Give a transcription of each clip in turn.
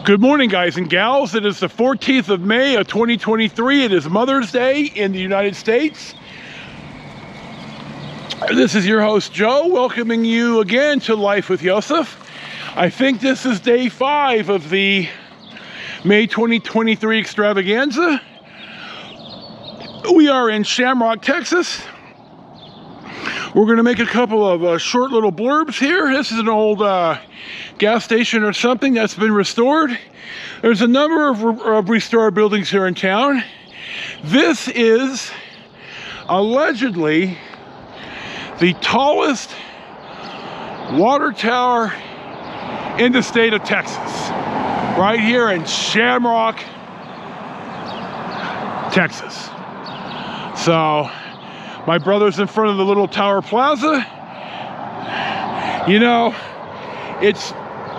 Good morning, guys and gals. It is the 14th of May of 2023. It is Mother's Day in the United States. This is your host, Joe, welcoming you again to Life with Yosef. I think this is day 5 of the May 2023 Extravaganza. We are in Shamrock, Texas. We're going to make a couple of short little blurbs here. This is an old gas station or something that's been restored. There's a number of restored buildings here in town. This is allegedly the tallest water tower in the state of Texas, right here in Shamrock, Texas. So my brother's in front of the little tower plaza. You know, it's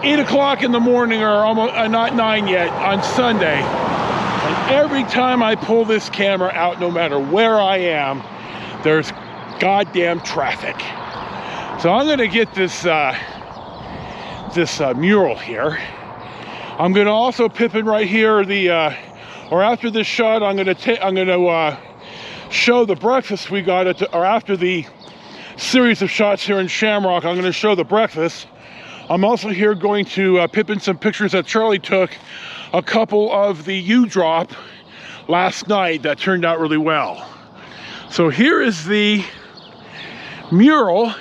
8 o'clock in the morning, or almost not 9 yet, on Sunday. And every time I pull this camera out, no matter where I am, there's goddamn traffic. So I'm gonna get this mural here. I'm gonna also pip in right here or after this shot, I'm gonna show the breakfast we got or after the series of shots here in Shamrock. I'm gonna show the breakfast. I'm also here going to pip in some pictures that Charlie took, a couple of the U-drop last night that turned out really well. So here is the mural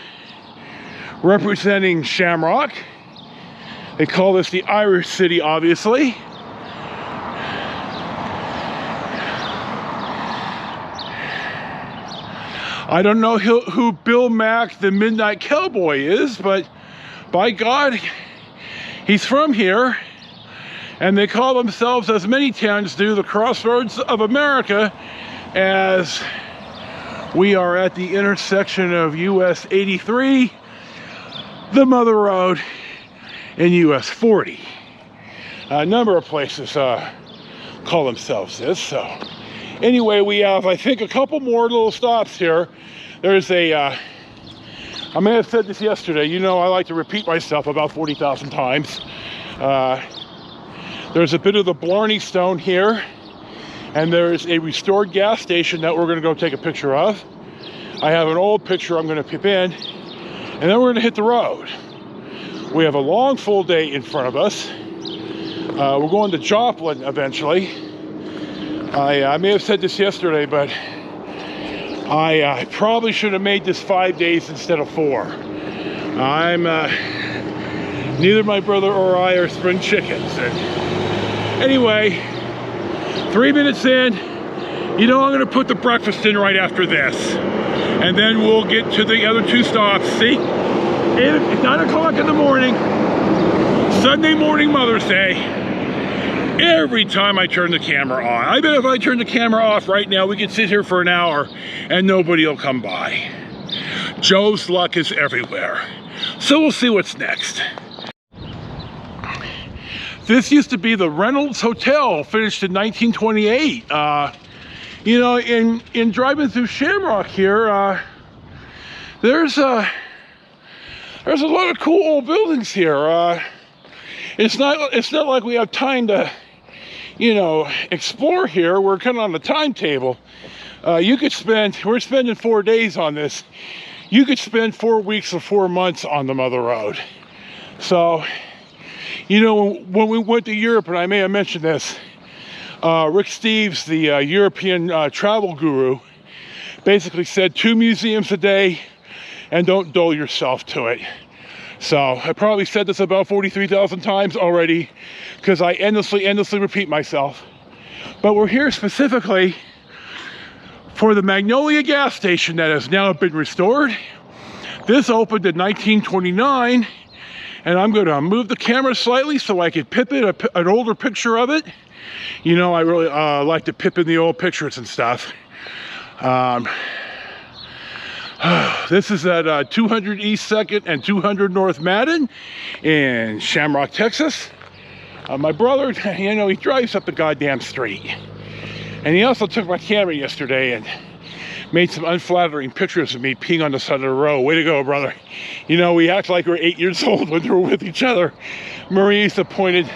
representing Shamrock. They call this the Irish City, obviously. I don't know who Bill Mack, the Midnight Cowboy, is, but by God, he's from here, and they call themselves, as many towns do, the Crossroads of America, as we are at the intersection of US-63, the Mother Road, and US-40. A number of places call themselves this. So anyway, we have, I think, a couple more little stops here. There's I may have said this yesterday, you know I like to repeat myself about 40,000 times. There's a bit of the Blarney Stone here, and there's a restored gas station that we're going to go take a picture of. I have an old picture I'm going to pip in, and then we're going to hit the road. We have a long, full day in front of us. We're going to Joplin eventually. I may have said this yesterday, but I probably should have made this 5 days instead of 4. Neither my brother or I are spring chickens. And anyway, 3 minutes in, you know I'm going to put the breakfast in right after this. And then we'll get to the other 2 stops. See? 9 o'clock in the morning, Sunday morning, Mother's Day. Every time I turn the camera on, I bet if I turn the camera off right now, we could sit here for an hour and nobody will come by. Joe's luck is everywhere. So we'll see what's next. This used to be the Reynolds Hotel, finished in 1928. You know, in driving through Shamrock here, there's a lot of cool old buildings here. It's not like we have time to, you know, explore here. We're kind of on the timetable. We're spending 4 days on this. You could spend 4 weeks or 4 months on the Mother Road. So, you know, when we went to Europe, and I may have mentioned this, Rick Steves, the European travel guru, basically said 2 museums a day and don't dull yourself to it. So I probably said this about 43,000 times already because I endlessly repeat myself. But we're here specifically for the Magnolia gas station that has now been restored. This opened in 1929, and I'm going to move the camera slightly so I could pip in an older picture of it. You know, I really like to pip in the old pictures and stuff. This is at 200 East 2nd and 200 North Madden in Shamrock, Texas. My brother, you know, he drives up the goddamn street. And he also took my camera yesterday and made some unflattering pictures of me peeing on the side of the road. Way to go, brother. You know, we act like we're 8 years old when we're with each other. Marisa pointed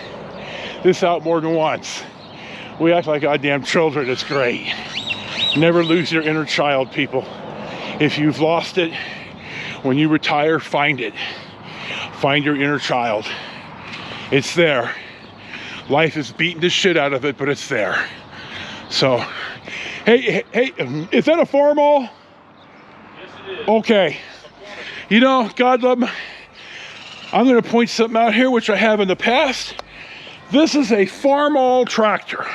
this out more than once. We act like goddamn children. It's great. Never lose your inner child, people. If you've lost it, when you retire, find it. Find your inner child. It's there. Life is beating the shit out of it, but it's there. So, hey, is that a Farmall? Yes, it is. Okay. You know, God love me. I'm going to point something out here, which I have in the past. This is a Farmall tractor.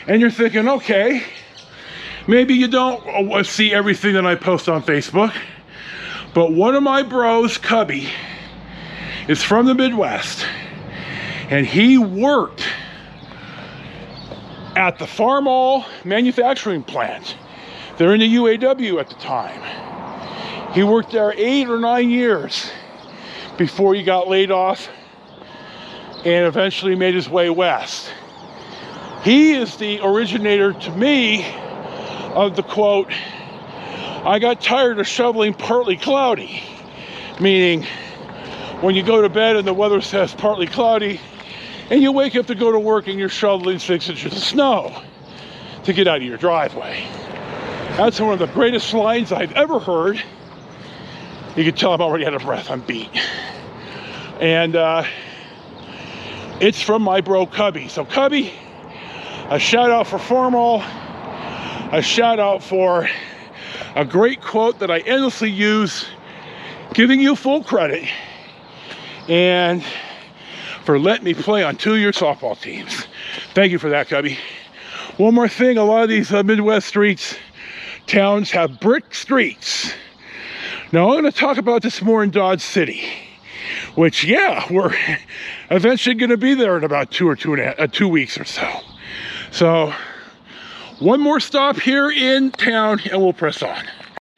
And you're thinking, okay, maybe you don't see everything that I post on Facebook. But one of my bros, Cubby, is from the Midwest. And he worked at the Farmall manufacturing plant. They're in the UAW at the time. He worked there 8 or 9 years before he got laid off and eventually made his way west. He is the originator to me of the quote, "I got tired of shoveling partly cloudy," meaning when you go to bed and the weather says partly cloudy and you wake up to go to work and you're shoveling 6 inches of snow to get out of your driveway. That's one of the greatest lines I've ever heard. You can tell I'm already out of breath. I'm beat. And it's from my bro Cubby. So Cubby, a shout out for Farmall, a shout out for a great quote that I endlessly use, giving you full credit, and for letting me play on 2 of your softball teams. Thank you for that, Cubby. One more thing, a lot of these Midwest streets, towns have brick streets. Now I'm going to talk about this more in Dodge City, which, yeah, we're eventually going to be there in about 2 weeks or so. So one more stop here in town and we'll press on.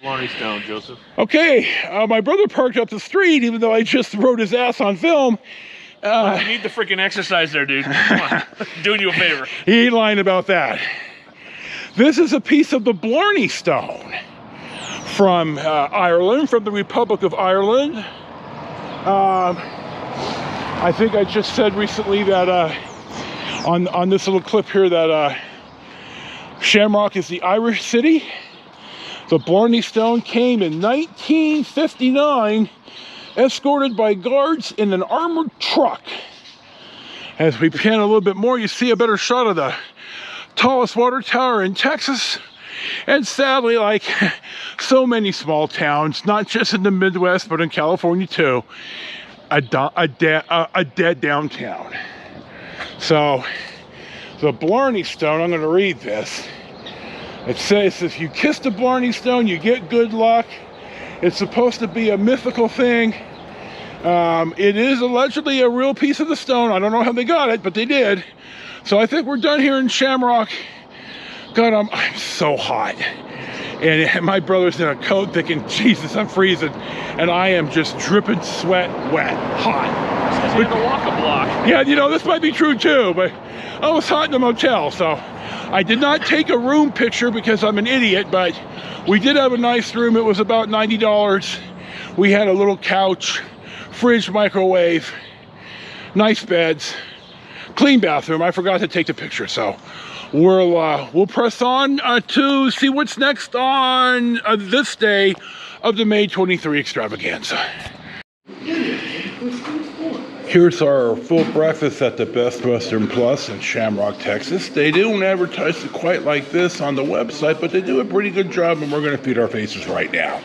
Lonnie's down, Joseph. Okay, my brother parked up the street, even though I just rode his ass on film. You need the freaking exercise there, dude. Come on. Doing you a favor. He ain't lying about that. This is a piece of the Blarney Stone from Ireland, from the Republic of Ireland. I think I just said recently that on this little clip here that Shamrock is the Irish city. The Blarney Stone came in 1959, escorted by guards in an armored truck. As we pan a little bit more, you see a better shot of the tallest water tower in Texas. And sadly, like so many small towns, not just in the Midwest, but in California too, a dead downtown. So, the Blarney Stone, I'm going to read this. It says, if you kiss the Blarney Stone, you get good luck. It's supposed to be a mythical thing. It is allegedly a real piece of the stone. I don't know how they got it, but they did. So I think we're done here in Shamrock. God, I'm so hot. And my brother's in a coat thinking, Jesus, I'm freezing. And I am just dripping sweat, wet, hot. Because you had to walk a block. Yeah, you know, this might be true too, but I was hot in the motel, so I did not take a room picture because I'm an idiot, but we did have a nice room. It was about $90. We had a little couch, fridge, microwave, nice beds, clean bathroom. I forgot to take the picture, so we'll press on to see what's next on this day of the May 23 Extravaganza. Here's our full breakfast at the Best Western Plus in Shamrock, Texas. They don't advertise it quite like this on the website, but they do a pretty good job, and we're going to feed our faces right now.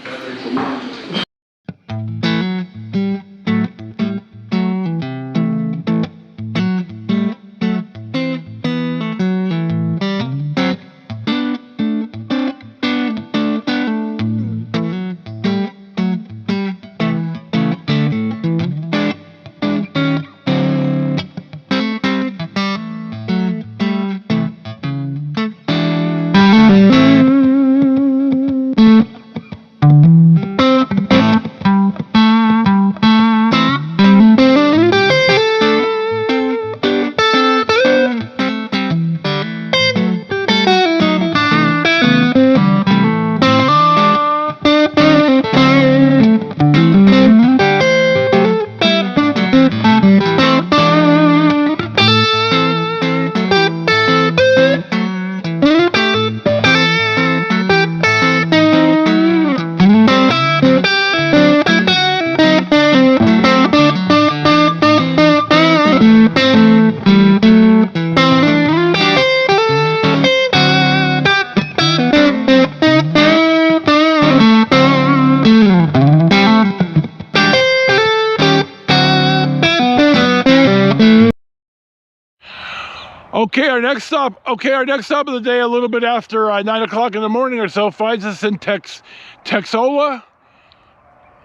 Okay, our next stop of the day, a little bit after 9 o'clock in the morning or so, finds us in Texola,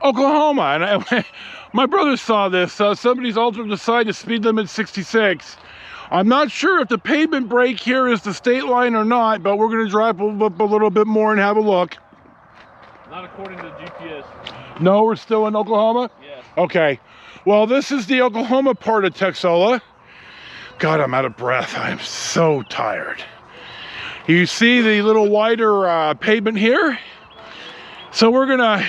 Oklahoma. And my brother saw this. Somebody's altered the sign to speed limit 66. I'm not sure if the pavement break here is the state line or not, but we're going to drive up a little bit more and have a look. Not according to the GPS. No, we're still in Oklahoma? Yes. Okay. Well, this is the Oklahoma part of Texola. God, I'm out of breath. I'm so tired. You see the little wider pavement here? So we're gonna,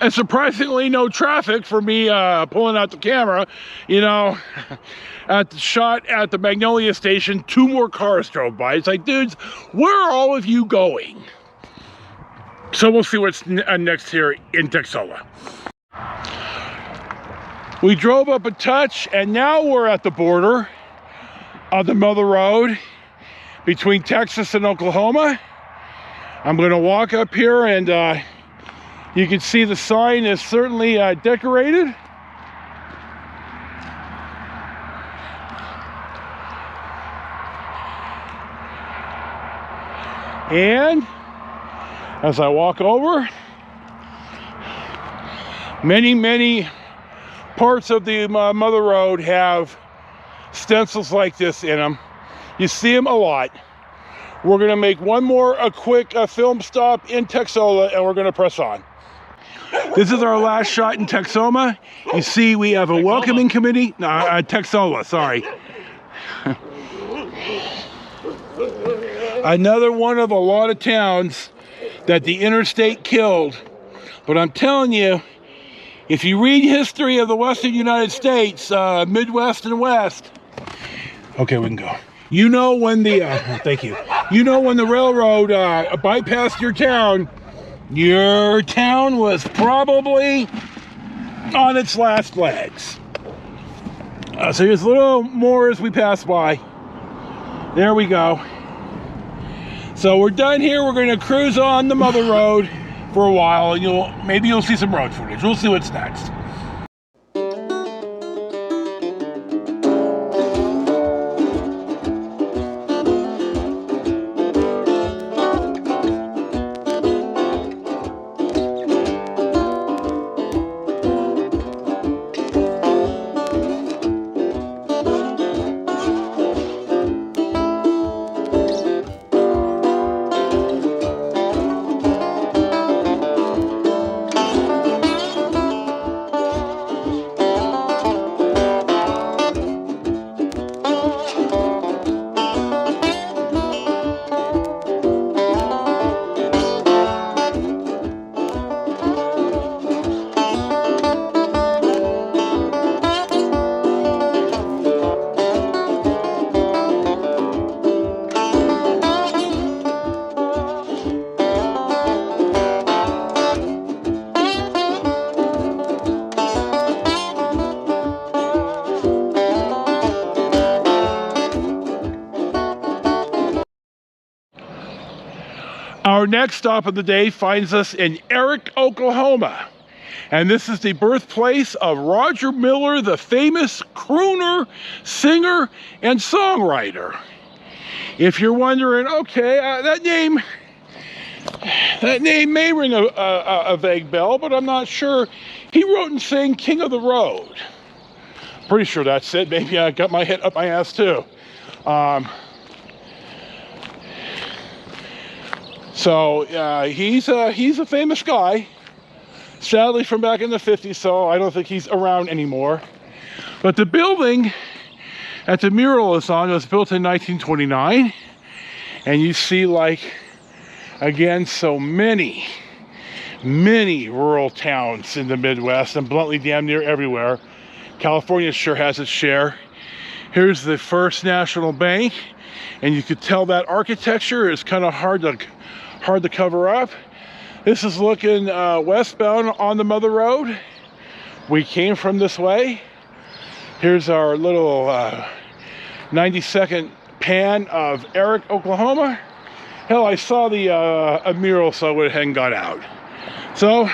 and surprisingly no traffic for me pulling out the camera. You know, at the shot at the Magnolia station, 2 more cars drove by. It's like, dudes, where are all of you going? So we'll see what's next here in Texola. We drove up a touch, and now we're at the border of the Mother Road between Texas and Oklahoma. I'm going to walk up here, and you can see the sign is certainly decorated. And as I walk over, many parts of the Mother Road have stencils like this in them. You see them a lot. We're going to make one more quick film stop in Texola, and we're going to press on. This is our last shot in Texoma. You see we have a welcoming committee. No, Texola, sorry. Another one of a lot of towns that the interstate killed. But I'm telling you, if you read history of the Western United States, Midwest and West, okay, we can go. You know when the, thank you. You know when the railroad bypassed your town was probably on its last legs. So here's a little more as we pass by. There we go. So we're done here. We're going to cruise on the Mother Road for a while, and maybe you'll see some road footage. We'll see what's next. Our next stop of the day finds us in Erick, Oklahoma. And this is the birthplace of Roger Miller, the famous crooner, singer, and songwriter. If you're wondering, okay, that name may ring a vague bell, but I'm not sure. He wrote and sang King of the Road. Pretty sure that's it. Maybe I got my head up my ass too. So he's a famous guy, sadly from back in the 50s, so I don't think he's around anymore. But the building that the mural is on was built in 1929, and you see, like, again, so many rural towns in the Midwest, and bluntly damn near everywhere. California sure has its share. Here's the First National Bank, and you could tell that architecture is kind of hard to cover up. This is looking westbound on the Mother Road. We came from this way. Here's our little 90-second pan of Erick, Oklahoma. Hell, I saw the a mural, so I went ahead and got out. So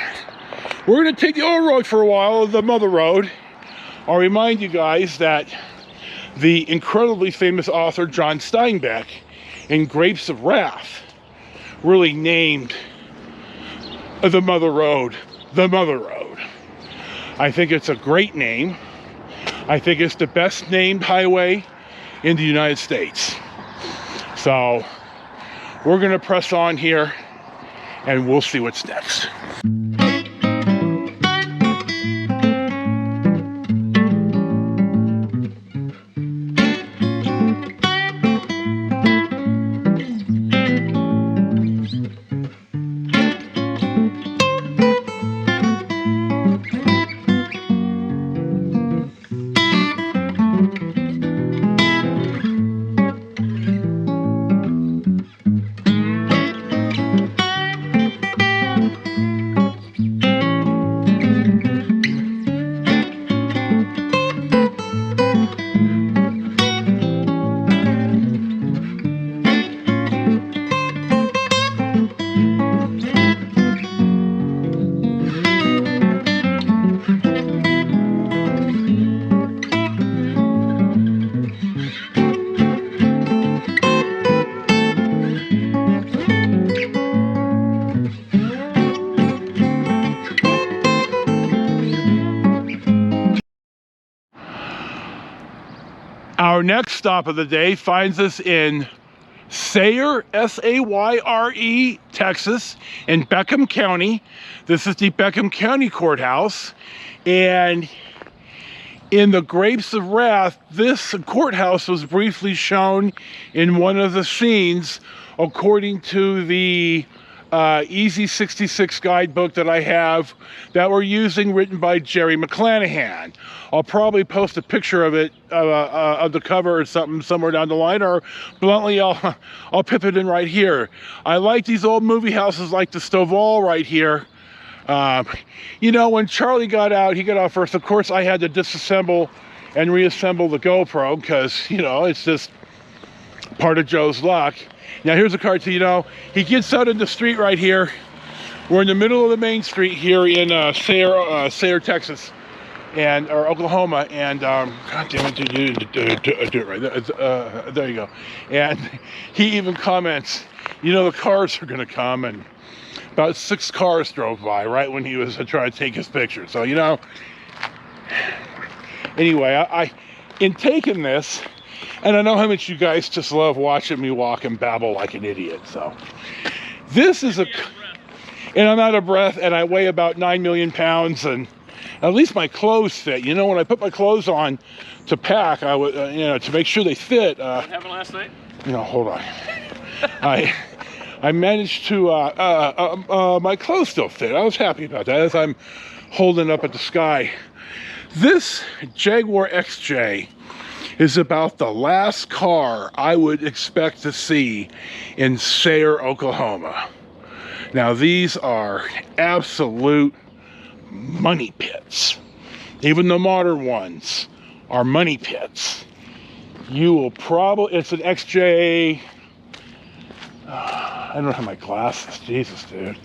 we're going to take the old road for a while, the Mother Road. I'll remind you guys that the incredibly famous author John Steinbeck in Grapes of Wrath really named the Mother Road the Mother Road. I think it's a great name. I think it's the best named highway in the United States. So we're gonna press on here and we'll see what's next. Our next stop of the day finds us in Sayre, S-A-Y-R-E, Texas, in Beckham County. This is the Beckham County Courthouse. And in the Grapes of Wrath, this courthouse was briefly shown in one of the scenes, according to the US-66 guidebook that I have that we're using, written by Jerry McClanahan. I'll probably post a picture of it, of the cover or something somewhere down the line, or bluntly I'll pip it in right here. I like these old movie houses like the Stovall right here. You know, when Charlie got out, he got out first. Of course, I had to disassemble and reassemble the GoPro because, you know, it's just part of Joe's luck. Now here's a car too, you know, he gets out in the street right here. We're in the middle of the main street here in Sayre, Texas, or Oklahoma, and God damn it, do it right there. There you go. And he even comments, you know, the cars are gonna come, and about 6 cars drove by right when he was trying to take his picture. So, you know, anyway, I in taking this, and I know how much you guys just love watching me walk and babble like an idiot. So this is and I'm out of breath, and I weigh about 9 million pounds, and at least my clothes fit. You know, when I put my clothes on to pack, I would, you know, to make sure they fit. What happened last night? You know, hold on. I managed to, my clothes still fit. I was happy about that as I'm holding up at the sky. This Jaguar XJ is about the last car I would expect to see in Sayre, Oklahoma. Now, these are absolute money pits. Even the modern ones are money pits. You will probably, it's an XJ, I don't have my glasses, Jesus, dude.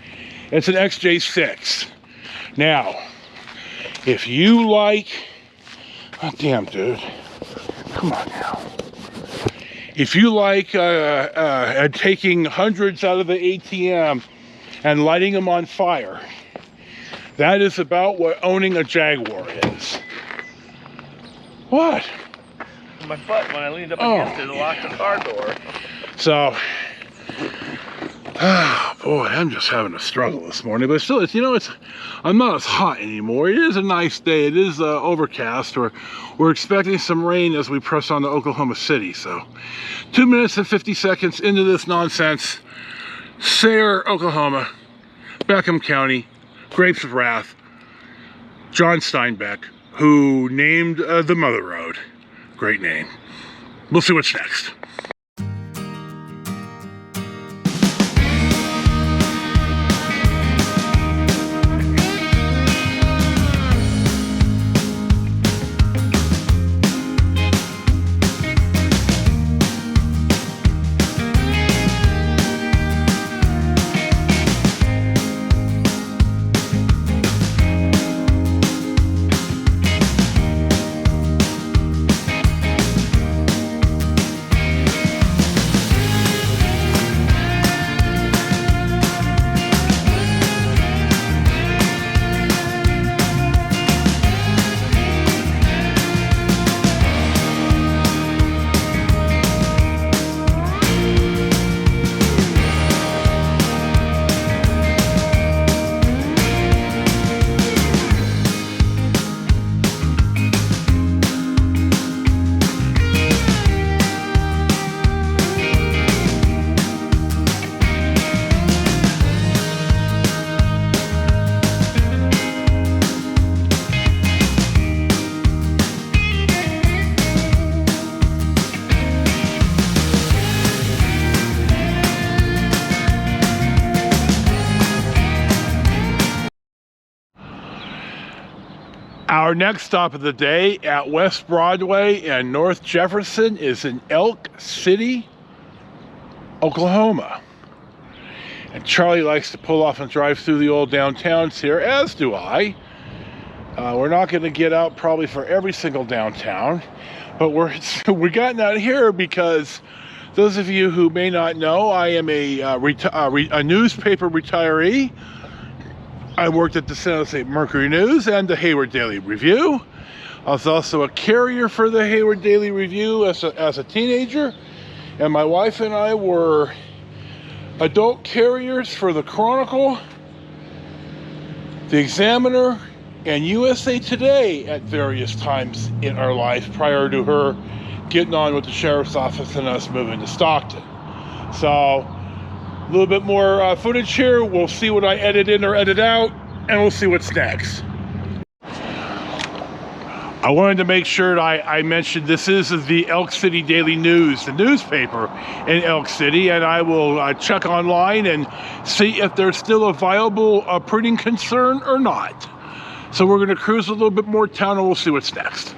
It's an XJ6. Now, if you like, oh, damn, dude. Come on now. If you like taking hundreds out of the ATM and lighting them on fire, that is about what owning a Jaguar is. What? My butt, when I leaned up against it, it locked the car door. So, oh boy, I'm just having a struggle this morning. But still, it's, you know, I'm not as hot anymore. It is a nice day. It is overcast. We're expecting some rain as we press on to Oklahoma City. So 2 minutes and 50 seconds into this nonsense. Sayre, Oklahoma, Beckham County, Grapes of Wrath, John Steinbeck, who named the Mother Road. Great name. We'll see what's next. Our next stop of the day at West Broadway and North Jefferson is in Elk City, Oklahoma. And Charlie likes to pull off and drive through the old downtowns here, as do I. We're not going to get out probably for every single downtown, but we're gotten out here because those of you who may not know, I am a newspaper retiree. I worked at the San Jose Mercury News and the Hayward Daily Review. I was also a carrier for the Hayward Daily Review as a teenager, and my wife and I were adult carriers for the Chronicle, the Examiner, and USA Today at various times in our life prior to her getting on with the sheriff's office and us moving to Stockton. So a little bit more footage here. We'll see what I edit in or edit out, and we'll see what's next. I wanted to make sure that I mentioned this is the Elk City Daily News, the newspaper in Elk City, and I will check online and see if there's still a viable printing concern or not. So we're going to cruise a little bit more town and we'll see what's next.